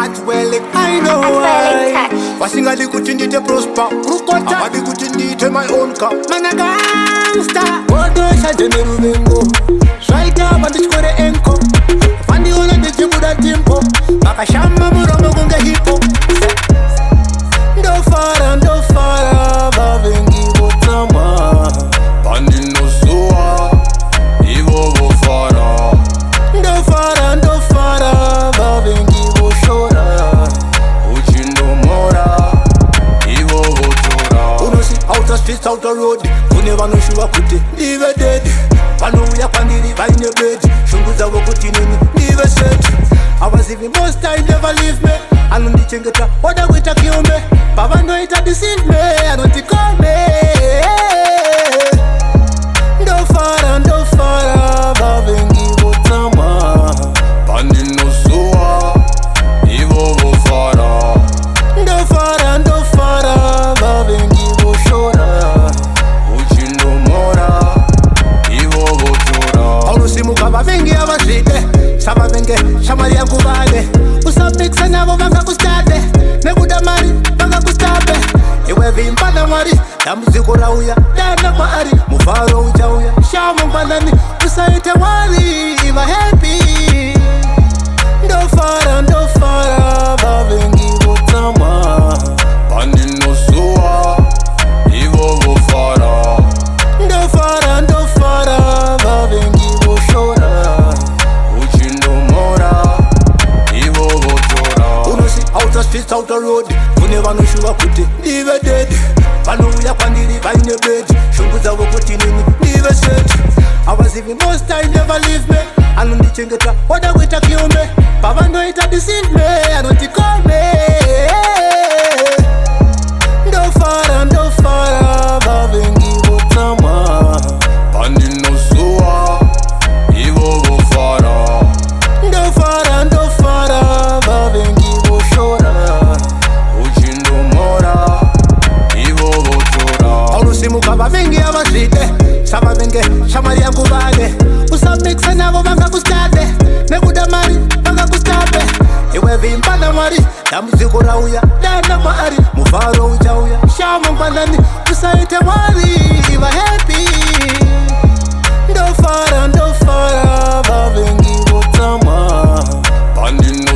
atwelek I know why wasingali kuti ndite prosper rukota abadi kuti ndite my own car mana gangsta odosha jeneruvengo swaita bandichkore enko vandiona ndichibuda timpo makashama muromo kunge hipo ndofara vavengi votama bandinosuwa ivo vofara ndofara vavengi voshora uchindomora ivo votora unosi outer streets outer road kune vanoshuva kuti ndive dead vanouya kwandiri vaine bed shungu dzavo kuti nini ndive set avazivi most I never leave me anondichengeta oda kuita kiume pavanoita deceive me anotikome ndofara vavengi votama bandinosuwa ivo vofara ndofara vavengi voshora uchindomora ivo votora aunusimuka vavengi avazvide savavenge shamari yangu vale usamikisa navo vangakustade nekuda mari vangakustabe iwe vimba namwari dambudziko rauya dana maari muvharo uchauya shamo ngwanani usaite wari iva happy ndofara vavengi votama bandinosuwa ivo vofara ndofara vavengi voshora uchindomora ivo votora unosi outer streets outer road kune vanoshuva kuti ndive dead vanouya kwandiri vaine bed shungu dzavo kuti nini ndive set avazivi most I never leave me anondichengeta oda kuita kiume pavanoita deceive me anotikome ndofara vavengi votama bandinosuwa ivo vofara ndofara vavengi voshora uchindomora ivo votora aunusimuka vavengi avazvide savavenge shamari yangu vale usamikisa navo vangakustade nekuda mari vangakustabe iwe vimba namwari dambudziko rauya dana maari muvharo uchauya shamo ngwanani usaite wari iva happy ndofara vavengi votama bandino